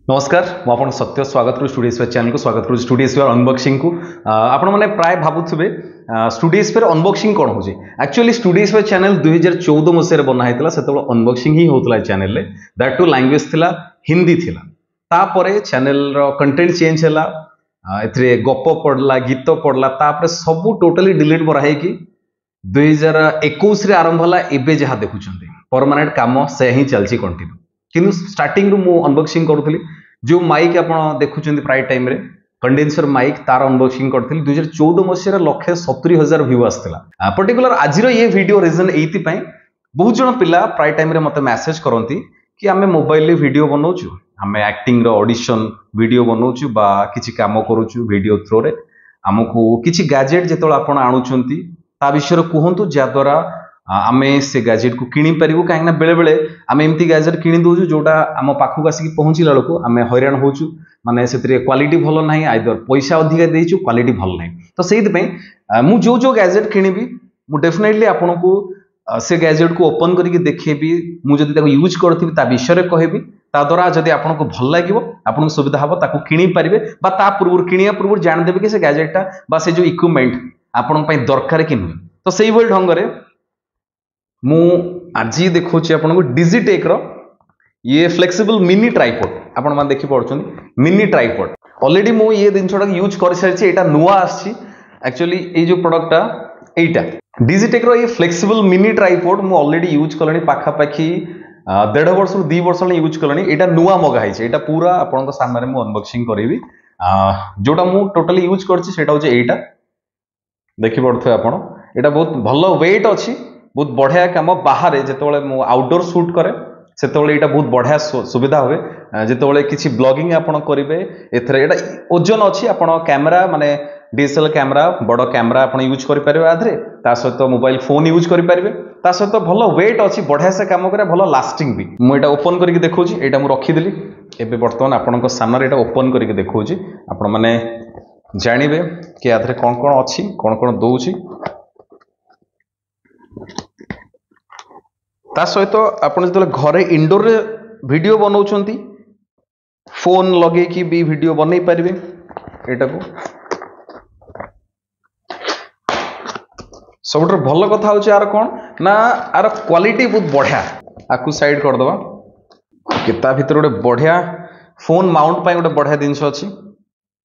नमस्कार मुझे सत्य स्वागत करूँ स्टूडियो स्पेयर चैनल को स्वागत करूँ स्टूडियो स्पेयर अनबॉक्सिंग को आपण मैंने प्राय भावुवे स्टूडियो स्पेयर अनबॉक्सिंग कौन हो एक्चुअली स्टूडियो स्पेयर चैनल 2014 मसीह बना होता से अनबॉक्सिंग ही होता है चैनल दैट टू लैंग्वेज थिला हिंदी थिला तापरे चैनल रो कंटेंट चेंज हैला एथरे गप पड़ला गीत पड़ला तापरे सब टोटली डिलीट कराई कि 2021 रे आरंभ होला एबे जहा देखुछन्ते परमानेंट काम से ही चलची कंटिन्यू किंतु स्टार्टिंग रु मु अनबॉक्सिंग करूथली जो माइक आपण देखुछन्ते प्राय टाइम रे कंडेंसर माइक तार अनबॉक्सिंग करथली 2014 मसीह रे 170,000 व्यू आस्थिला पर्टिकुलर आजिरो ये वीडियो रीजन एति पई बहुत जण पिला प्राय टाइम रे मते मेसेज करंती कि आमे मोबाइल रे वीडियो बनाउछु आमे एक्टिंग रो ऑडिशन वीडियो बनाउछु बा किछि काम करूछु वीडियो थ्रो रे हमकु किछि गैजेट जेतोळ आपण आणुछन्ती ता विषय रे कहंतु जा द्वारा आमे से गैजेट को किनी परिबो काहे बेले बेले आमे एमती गैजेट किनी दोजु जोटा आम पाखक आसिक पहुँचला बेलू आमे हैरान होचु माने से क्वालिटी भल ना आइदर पैसा अधिका देइछु क्वालिटी भल ना तो से मु जो गैजेट किनिबी मु डेफिनेटली आपन को से गैजेट को ओपन करके देखेबी मु जदि ताको यूज करथिबी ता विषय रे कहबी ता द्वारा जदि आपन को भल लागिवो आपन सुविधा हबो ताको किनी परिबे बा ता पूर्व किनिया पूर्व जान देबे कि से गैजेटटा बा से जो इक्विपमेंट आपन पई दरकार कि नुय तो सेही भल ढंग रे मु आज देखुची आपन को डिजिटेक रो ये फ्लेक्सिबल मिनी ट्राइपॉड आपन मान देखि पड़छन मिनी ट्राइपॉड ऑलरेडी मु ये दिनछोडा यूज कर सारछि एटा नुवा आछि एक्चुअली ए जो प्रोडक्टटा एटा डिजिटेक रो ये फ्लेक्सिबल मिनी ट्राइपॉड मु ऑलरेडी यूज करलनी पाखा पाखी 1.5 वर्ष रु 2 वर्ष यूज करलनी एटा नुवा मगा हिछ एटा पूरा आपन को सामने मु अनबॉक्सिंग करिवि जोटा मु टोटली यूज करछि सेटा होचे एटा देखि पड़थो आपन एटा बहुत भलो वेट अछि बहुत बढ़िया काम बाहर जिते मु आउटडोर शूट करे से बहुत बढ़िया सुविधा हुए जिते किसी ब्लॉगिंग आपन करेंगे एथरे एटा ओजन अच्छी आपन कैमरा माने डीएसएलआर कैमरा बड़ कैमरा आपन यूज कर पारे आधे ता सहित मोबाइल फोन यूज कर पारे ता सहित भल वेट अच्छी बढ़िया से काम करे भल लास्टिंग भी मुझे ओपन करके देखौछि एटा मु रखिदेली एबे वर्तमान आपन सामने एटा ओपन करके देखौछि आपन माने जानिबे कि आधे कौन कौन अच्छी कौन कौन दउछि ता सहित आपन जो घरे इंडोर रे वीडियो बनाउछंती फोन लगे कि भी वीडियो बनै परिबे एटा को सबटर भल कथा होछि यार कोन ना आर क्वालिटी बहुत बढ़िया आकु साइड कर दबा केता भीतर गोटे बढ़िया फोन माउंट पाई गोटे बढ़िया जिंस अछि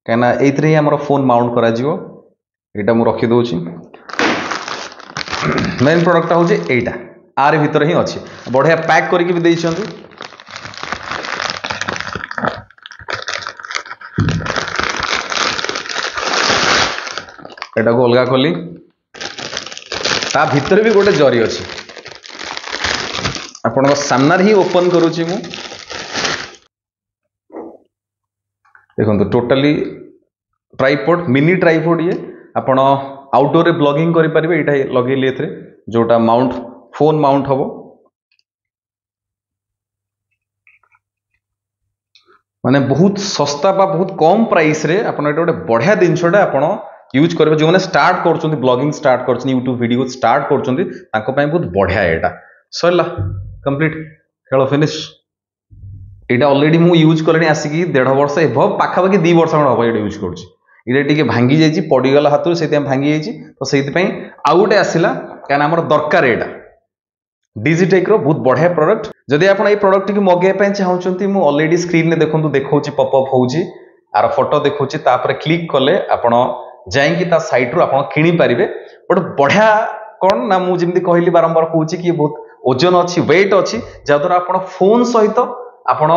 कहना एइथरे ही हमर फोन माउंट करा जिवो एटा मु रखि दोछि मेन प्रोडक्ट होछि एटा आर भीतर ही अच्छी बढ़िया पैक करके भी देइछंती एटा को अलगा कली ता भीतर भी गोटे जरी अच्छी आपन सामने ही ओपन करूची मु देखो टोटली ट्राइपॉड मिनी ट्राइपॉड ये आपन आउटडोर रे ब्लॉगिंग करि परिबे एटा लगेली एथरे जोटा माउंट फोन माउंट हम माने बहुत सस्ता बा बहुत कम प्राइस रे आपन एटा गोटे बढ़िया जिनसटा आपन यूज करबे जो माने स्टार्ट करछन्ती ब्लॉगिंग स्टार्ट करछन्ती यूट्यूब वीडियो स्टार्ट करछन्ती ताको पई बहुत बढ़िया एटा सरला कंप्लीट खेल फिनिश एटा ऑलरेडी मु यूज करनी आसिकी 1.5 वर्ष एभव पाखा पाखी 2 वर्ष हम एटा यूज करछि इरे टिके भांगी जाइछि पड़ी गला हाथ से भांगी जाइछि तो सेति पई आ गोटे आसिला काना हमर दरकार एटा डिजिटेक रो बहुत बढ़िया प्रोडक्ट जदि आपण ए प्रोडक्ट की मगे पय चाहउचंती मु ऑलरेडी स्क्रीन ने देखंतु देखौछि पॉपअप होउछि आर फोटो देखौछि तापर क्लिक कले आपण जाइंकी ता साइट रो आपण किनी परिबे बट बढ़िया कोन ना मु जेमति कहली बारंबार कहउछि कि बहुत ओजन अछि वेट अछि जदरा आपण फोन सहित आपण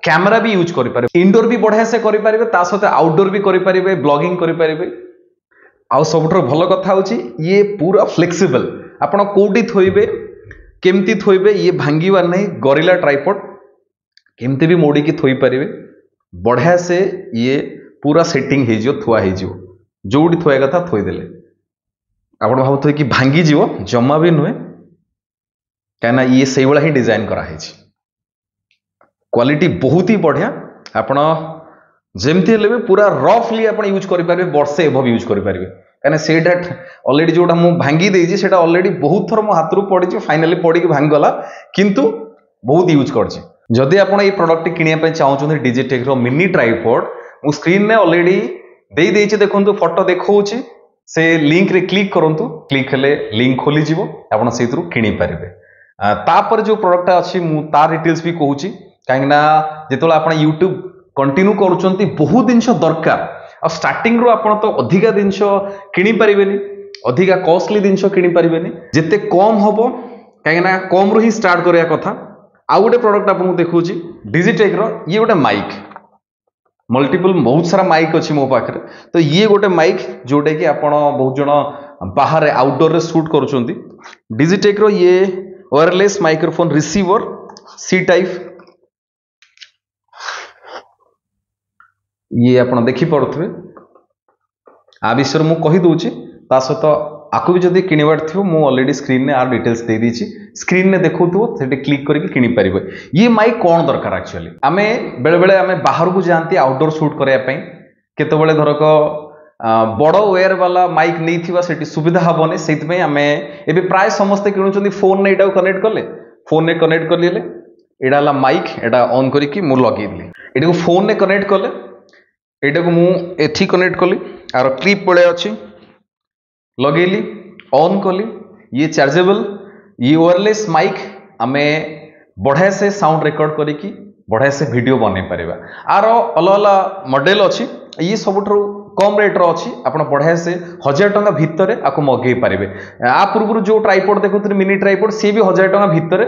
कैमरा भी यूज करि पारे इंडोर भी बढ़िया से करि पारिबे ता सहित आउटडोर भी करि पारिबे ब्लॉगिंग करि पारिबे आ सबठर भलो कथा होछि ये पूरा फ्लेक्सिबल आपण कोडी थोइबे केमती थोइबे ये भांगीबार नहीं गोरिल्ला ट्राइपॉड केमती भी मोड़ी की थोई पारिबे बढ़िया से ये पूरा सेटिंग हे जियो थुआ हे जियो जोडी थोया कथा थोई देले आपण भाबथो कि भांगी जिवो जम्मा भी नुहे कहना ये सेही वाला ही डिजाइन करा हे छि क्वालिटी बहुत ही बढ़िया आपण जेमती हेले पूरा रफली आपण यूज करि पारिबे वर्षे एभव यूज करि पारिबे कहना सेटा ऑलरेडी जोटा मु भांगी देइछि सेटा ऑलरेडी बहुत थर मो हाथ रु पड़ी फाइनली पड़ी भांगी गला किंतु बहुत यूज करछि जदि आपण ये प्रोडक्ट किनिया चाहूँ डिजिटेक रो मिनी ट्राइपॉड मु स्क्रीन में ऑलरेडी दे देइछि देखंतु फोटो देखौछि से लिंक रे क्लिक करंतु क्लिक हेले लिंक खोली जिवो आपण सेइतरु किनि पारिबे तापर जो प्रोडक्ट अछि मु तार डिटेल्स भी कहूछि काहेकि ना जेतोला आपण YouTube कंटिन्यू करूचंती बहुत जिनस दरकार आ स्टार्टिंग रो आपण तो अधिका जिनस किनि पारिबेनी अधिका कॉस्टली जिनस किनि पारिबेनी जेते कम होबो काहेकि ना कम रो ही स्टार्ट करिया कथा आउ गोटे प्रोडक्ट आपको देखुची डिजिटेक रो ये गोटे माइक मल्टीपल बहुत सारा माइक अच्छी मो पाखे तो ये गोटे माइक जोटे कि आपण बहुत जन बाहर आउटडोर रे शूट करुचंती डिजिटेक रो ये wireless microphone receiver C type ये आपण देखि पड़ुथबे आ विषय मु कहि दूची ता सहित आपको भी जदि किणवार थी मु ऑलरेडी स्क्रीन ने आर डिटेल्स दे दी स्क्रीन ने देखो से क्लिक करके किनी पारिबे ये माइक कौन दरकार एक्चुअली आमे बेले बेले आमे बाहर को जाती आउटडोर शूट करने केतबेले धरक बड़ वेयर वाला माइक नहीं थिबा सेठी सुविधा हबने सेति आमे एबे प्राय समस्ते किणुचंदी फोन ने एटा कनेक्ट करले फोन ने कनेक्ट कर लेले एडा वाला माइक एटा ऑन करके मु लगे दिले एटा को फोन ने कनेक्ट करले एटा को मु एथि कनेक्ट करली आर क्लिप पळे अछि लगेली ऑन कली ये चार्जेबल ये वायरलेस माइक आमे बढ़िया से साउंड रिकॉर्ड करिकी बढ़िया से वीडियो बने परिबा आर अलग अलग मॉडल अछि ये सबुठो कम रेट रो अछि आपण बढ़िया से 1000 टका भितरे आको मगे पारिबे आ पूर्व जो ट्राइपॉड देखुतरे मिनी ट्राइपॉड सी भी 1000 टका भितरे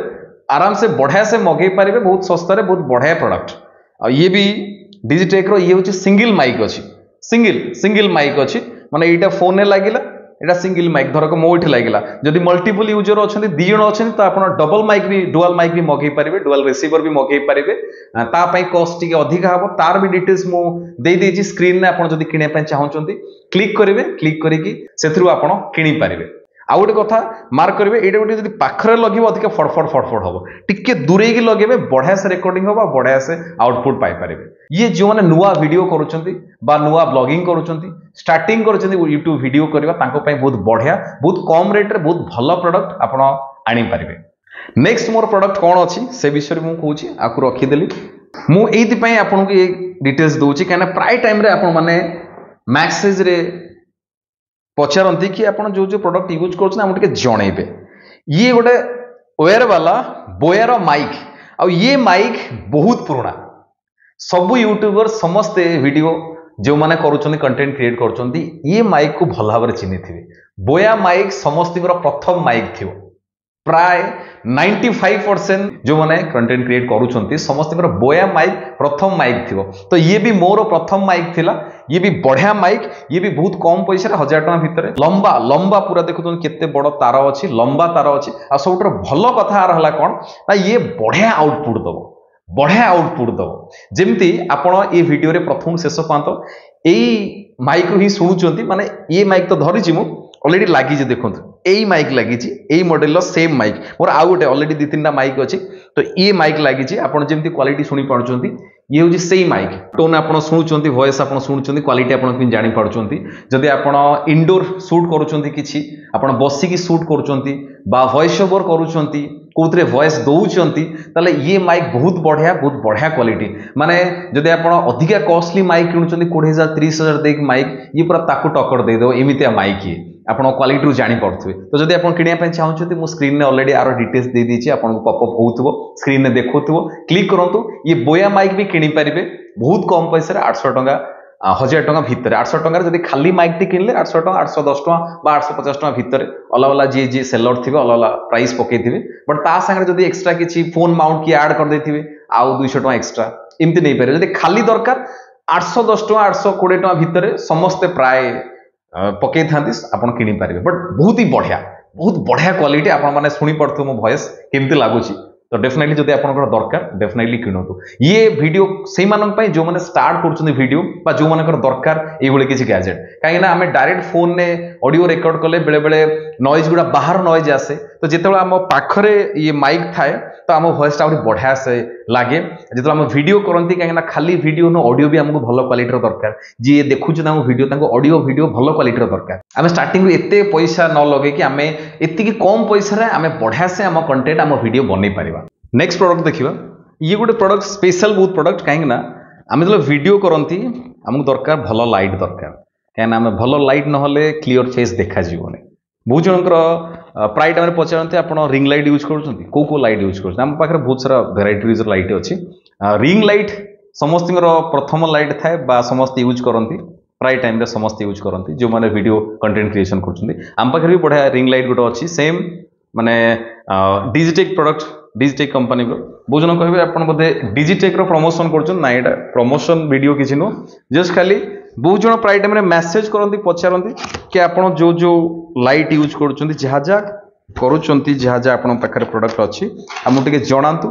आराम से बढ़िया से मगे पारिबे बहुत सस्ता रे बहुत बढ़िया प्रोडक्ट आ ये भी डिजिटेक रो ये होची सिंगल माइक अछि सिंगल माइक अछि माने एटा फोन ने लागिला एटा सिंगल माइक धरक मो इठी लागिला जदि मल्टीपल यूजर अछंती दी जण अछंती तो आपण डबल माइक भी डुअल माइक भी मगै पारिबे डुअल रिसीवर भी मगै पारिबे ता पई कॉस्ट टिके अधिक हबो तार भी डिटेल्स मो दे देछि स्क्रीन ने आपण जदि किने पई चाहउचंती क्लिक करिवे क्लिक करिकी सेथरु आपण किनि पारिबे आ गोटे कथा मार्क करेंगे ये गोटे जब पाखरे लगे अधिक फड़फड़ हब टिके दूरे लगे बढ़िया से रेकर्डिंग हम बढ़िया से आउटपुट पाइपर ये जो मैंने नुआ वीडियो करुँच नुआ ब्लॉगिंग करुँच स्टार्टिंग कर यूट्यूब वीडियो करने बहुत बढ़िया बहुत कम रेट रे बहुत भल प्रोडक्ट आप आनीपारे नेक्स्ट मोर प्रोडक्ट कौन अच्छी से विषय में मुझे आपको रखीदेली मुझे आपको ये डिटेल्स दूसरी कहीं प्राय टाइम मैंने मैसेज रे पचारती कि आप जो जो प्रोडक्ट यूज कर जनइबे ये गोटे वेयर वाला बोयर माइक आ ये माइक बहुत पुराना सबू यूट्यूबर समस्ते वीडियो जो माने करुछन कंटेंट क्रिएट करुछन ये माइक को भल भाव चिन्ह थे बोया माइक समस्त प्रथम माइक थी प्राय 95% जो मैंने कंटेंट क्रिएट करुछंती समस्त बोया माइक प्रथम माइक थी तो ये भी मोर प्रथम माइक थिला ये भी बढ़िया माइक ये भी बहुत कम पैसा 1000 टका भितर लंबा लंबा पूरा देखु केते बड़ तार अच्छी लंबा तार अच्छी आ सब भल कथा रहा कौन ना ये बढ़िया आउटपुट दब बढ़िया आउटपुट दब जमती आपण ये वीडियो रे प्रथम शेष पात यही माइक ही शुणुंट माने ये माइक तो धरी मु ऑलरेडी लगी देखो यही माइक लगी मॉडल सेम माइक मोर आउ गोटे ऑलरेडी 2-3टा माइक अच्छी तो ये माइक लगी आपड़ जमी क्वालिटी शुणी पार्टी ये हूँ से माइक टोन आप शुणुंट वॉइस आप शुणुंट क्वालिटी आप जापार जदि आप इनडोर सुट कर बसिकी सुट कर वॉइस ओवर कौन वॉइस दौरान ये माइक बहुत बढ़िया क्वालिटी माने जदि आप अधिका कॉस्टली माइक किणुंट 20,000 30,000 देख माइक ये पूरा ताकू टक्कर देदेव एमतिया माइक ये आप क्वालिटी रू जापारे तो जब आप किणा चाहते मुझे स्क्रीन में ऑलरेडी आर डिटेल्स दे दीजिए आपको पॉपअप हो स्क्रीन में देखो क्लिक करूँ ये बोया माइक भी किनी पारे बहुत कम पैसा 800 टका 1000 टका भितर 800 टकर जब खाली माइक टी किनले 800 टका 810 टका 850 टका भितर अलग अलग जी सेलर थे अलग अलग प्राइस पकई बट ता सागर जब एक्सट्रा किसी फोन माउंट की ऐड कर देथिबे आउ 200 टका एक्सट्रा एमती नहीं पारे जब खाली दरकार 810 टका 820 टका भितर समस्ते प्राय पकई था आप किनी पारे बट बहुत बढ़िया क्वालिटी आप शुणी पड़े मो वॉइस केमती लगुच तो डेफिनेटली जब आप दरकार डेफिनेटली किणतु ये वीडियो से जो मैंने स्टार्ट कर वीडियो जो मान दरकार ये किसी गैजेट कहीं आम डायरेक्ट फोन ने ऑडियो रिकॉर्ड कले बेले बेले नॉइज गुड़ा बाहर नॉइज आसे तो जिते आम पाखरे ये माइक थाए तो आम वॉइस टा बढ़िया से लगे जो आम वीडियो करती कहीं खाली वीडियो न ऑडियो भी आमको भल क्वालिटी दरकार जी देखुँ वीडियो ऑडियो वीडियो भल क्वालिटी दरकार आम स्टार्टिंग एत पैसा न लगे आम एति कम पैसा आम बढ़िया से आम कंटेंट आम वीडियो बन पार नेक्स्ट प्रोडक्ट देखिए ये गोटे प्रोडक्ट स्पेशल बहुत प्रोडक्ट कहीं ना आम जो वीडियो करती आमको दरकार भल लाइट दरकार कहीं आम भल लाइट ना क्लीयर फेस देखा जीवन बहुत जनकर प्राय टाइम पचारते आप रिंग लाइट यूज कर लाइट यूज कर पाखे बहुत सारा भेराइट लाइट अच्छी रिंग लाइट समस्त प्रथम लाइट थाए समस्त यूज करती प्राय टाइम समस्त यूज करती जो मैंने वीडियो कंटेंट क्रिएशन करम पाखे भी बढ़िया रिंग लाइट गोटे अच्छी सेम माने डिजिटेक प्रोडक्ट डिजिटेक कंपनी बहुत जन कहे आप बोधे डिजिटेक प्रमोशन कर प्रमोशन वीडियो किसी नुह जस्ट खाली बहुत जन प्राय टाइम मेसेज करती पचारती कि आप जो जो लाइट यूज कर जहाँ जहाँ आप प्रोडक्ट अच्छी आमको जनातु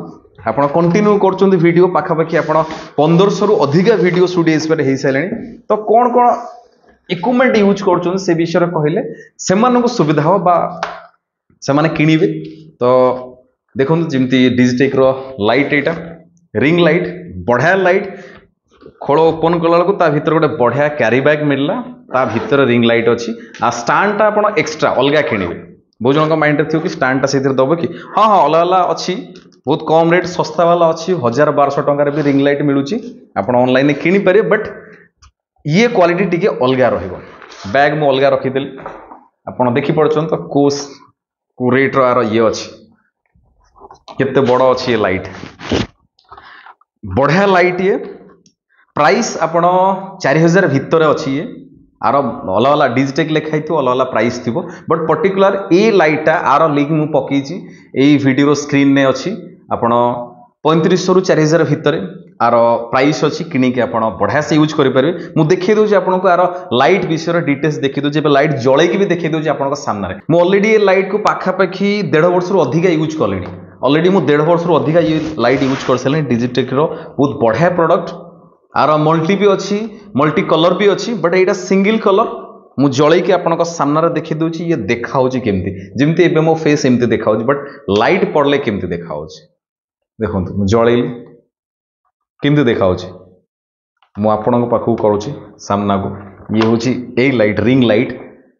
आप कंटिन्यू कर वीडियो पाखापाखि आप 1500 रु अधिका वीडियो स्टूडियो हो सारे तो कौन कौन इक्विपमेंट यूज कर से विषय कहले से सुविधा हो बा से किणवे तो देखो जमी डिजिटेक लाइट एटा रिंग लाइट बढ़िया लाइट खोल ओपन कला भीतर गोटे बढ़िया क्यारी बैग मिलला ता भीतर रिंग लाइट अच्छी आ स्टांडटा आप एक्सट्रा अलग किणवे बहुत जन माइंड थी कि स्टांडटा से दब कि हाँ हाँ अलग अलग अच्छी बहुत कम रेट सस्ता वाला अच्छी 1000-1200 टंकार भी रिंग लाइट मिलूँ आप ऑनलाइन किनीपर बट ये क्वालिटी टी अलग रैग मु अलग रखीदेली आप देखिपे तो को रेट यार ये अच्छी केते बड़ अच्छी ये लाइट बढ़िया लाइट ये प्राइस आपण 4000 भितर अच्छी ये आर अलग अलग डिजिटेक लिखाई थो अलग अलग प्राइस थी बट पर्टिकुलर ए लाइटा आर लिंक मु पकई वीडियो स्क्रीन ने अच्छी आपण 3500 रु 4000 भितर आर प्राइस अच्छी किणिकी आप बढ़िया से यूज करेंगे मुझे देखी दूसरी आपको यार लाइट विषय डिटेल्स देखी दूसरी लाइट जलैकी भी देखी दूसरी आप सामने मुझे ऑलरेडी ये लाइट को पाखापाखि 1.5 वर्ष अधिका यूज कले ऑलरेडी मुझे 1.5 वर्ष अधिका ये लाइट यूज कर सारे डिजिटेक बहुत बढ़िया प्रोडक्ट आर मल्टी भी अच्छी मल्टी कलर भी अच्छी बट यहाँ सिंगल कलर मु जलैकी आप सामने देखी दूसरी ये देखा केमती जमती एवं मो फेस एमती देखा बट लाइट पड़े केमती देखा देखो जलैली केमती देखा मुझे पाखक करुँची सामना को ये हूँ ये लाइट रिंग लाइट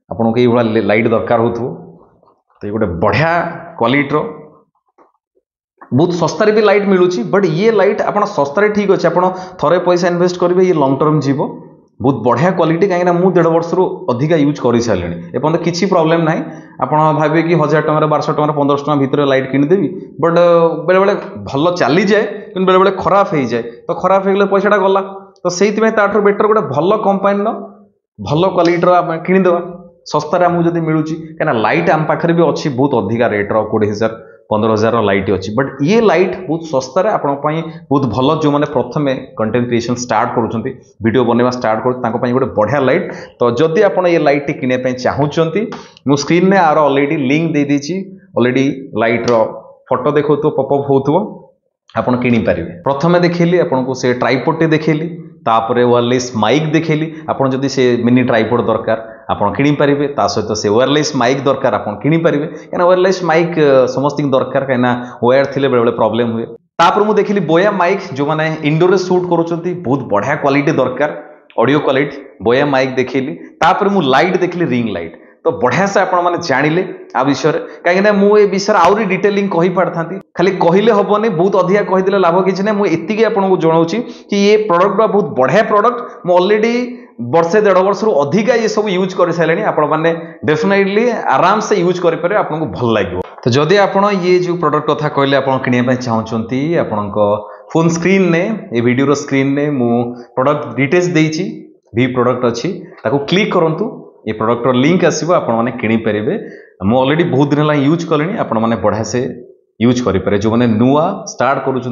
आपको ये लाइट दरकार हो तो ये गोटे बढ़िया क्वालिटीर बहुत सस्तार भी लाइट मिलूँ बट ये लाइट आप सस्तार ठीक अच्छे आप थोड़े पैसा इन्वेस्ट करेंगे ये लंग टर्म जीव बहुत बढ़िया क्वालिटी कहीं मुझे 1.5 वर्ष अधिका यूज कर सारे एपं किसी प्रोब्लेम ना आप भावे कि 1000 टकर 1200 टकर 1500 टका भितर लाइट किनीदेवी बट बेले बेले भल चली जाए कि बेले बेले खराब हो जाए तो खराब हो गले पैसाटा गला तो से बेटर गोटे भल कंपानी भल क्वालिटीर आम किनीदे सस्तार आमको जब मिलूँ कहीं लाइट आम पाखे भी अच्छी बहुत अधिका रेट्र 20,000 15,000 लाइट अच्छी बट ये लाइट बहुत सस्तार आपण बहुत भल जो मैंने प्रथम कंटेंट क्रिएशन स्टार्ट करुँच वीडियो बनवा स्टार्ट कर गोटे बढ़िया लाइट तो जदि आप ये लाइट टी किने चाहूँगी मो स्क्रीन में आर ऑलरेडी लिंक दे दीची ऑलरेडी लाइट्र फोटो देखो पॉपअप हो आपड़ किनीपारे प्रथम देखली आपको से ट्राइपॉड देखली तापर वायरलेस माइक देखली आप जदि से मिनी ट्राइपॉड दरकार आप किनीपारे सहित से वायरलेस माइक दरकार आप किनीपारे कहीं वायरलेस माइक समस्त दरकार कहीं वायर थी बेले प्रॉब्लम हुए तापर मुझे देखली बोया माइक जो मैंने इंडोर शूट करुँच बहुत बढ़िया क्वालिटी दरकार ऑडियो क्वालिटी बोया माइक देखली तापर मु लाइट देखली रिंग लाइट तो बढ़िया से आप जानिले आ विषय कहीं मुझे विषय आहरी डिटेलिंग कही पारता खाली कहले हेनी बहुत अधिका कहीदे लाभ किसी ना मुझे आपको जनाऊँ कि ये प्रोडक्ट बहुत बढ़िया प्रोडक्ट मु ऑलरेडी वर्षे 1.5 वर्ष अधिका ये सब यूज कर सारे आपने डेफिनेटली आराम से यूज करेंगे आपको भल लगे तो जदि आप ये जो प्रोडक्ट कथा कहले आप किणा चाहूँगी आपण फोन स्क्रीन ने ये वीडियो स्क्रीन ने मु प्रोडक्ट डिटेल्स देती भी प्रोडक्ट अच्छी क्लिक करूँ ये प्रोडक्टर लिंक आसो आपने किनीपारे मुझे ऑलरेडी बहुत दिन है यूज कले आपण मैंने बढ़िया से यूज करेंगे जो मैंने नुआ स्टार्ट करुँच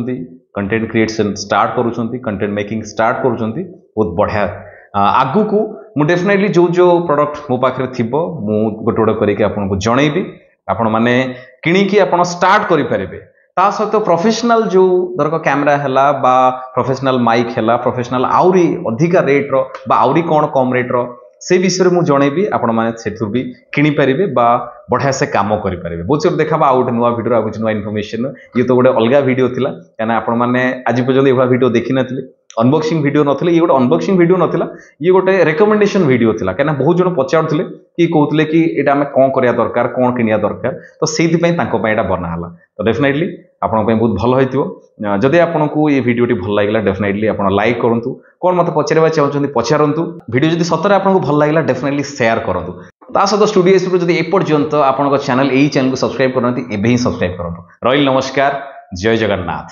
कंटेंट क्रिएशन स्टार्ट करुँच कंटेंट मेकिंग स्टार्ट करुँच बहुत बढ़िया आगु को मु डेफिनेटली जो जो प्रोडक्ट मो पाखे थी मु गोटे गोटे करके आपको जनईबी आपण मैंने किणिकी आप स्टार्ट करेंगे ता सहित प्रोफेशनल जो धरक कैमेरा है बा प्रोफेशनल माइक है प्रोफेशनल आउरी अधिका रेट्र बा आउरी कौन कम रेट्र से विषय मुझे जनईबी आपण मैंने भी किनीपारे बढ़िया से कम करेंगे बहुत से देखा आ गए नुआ भिडियो आ नुआ इनफर्मेशन ये तो गोटे अलग वीडियो था कहीं आपण मैंने आज पर्यटन ये वीडियो देखी ना अनबॉक्सिंग वीडियो नथिले ये गोटे अनबॉक्सिंग वीडियो नथिला ये गोटे रिकमेंडेशन वीडियो थिला कहीं बहुत जन पचारुले कि कहते कि यहाँ आम कौन करिया दरकार कौन किनिया दरकार तो से बना तो डेफिनेटली आपन बहुत भल होइतिबो जदि आपनको ये वीडियोटी भल लागिला डेफिनेटली आपण लाइक करंतु कोन मते पचारबा चाहउछन्ती पचारंतु वीडियो जदि सतरे आपनको भल लागिला डेफिनेटली शेयर करंतु ता सहित स्टूडियो एसपी जदि एपर्यंत आपण चैनल यही चैनल को सब्सक्राइब करंती एबे ही सब्सक्राइब करंतु रहिल नमस्कार जय जगन्नाथ।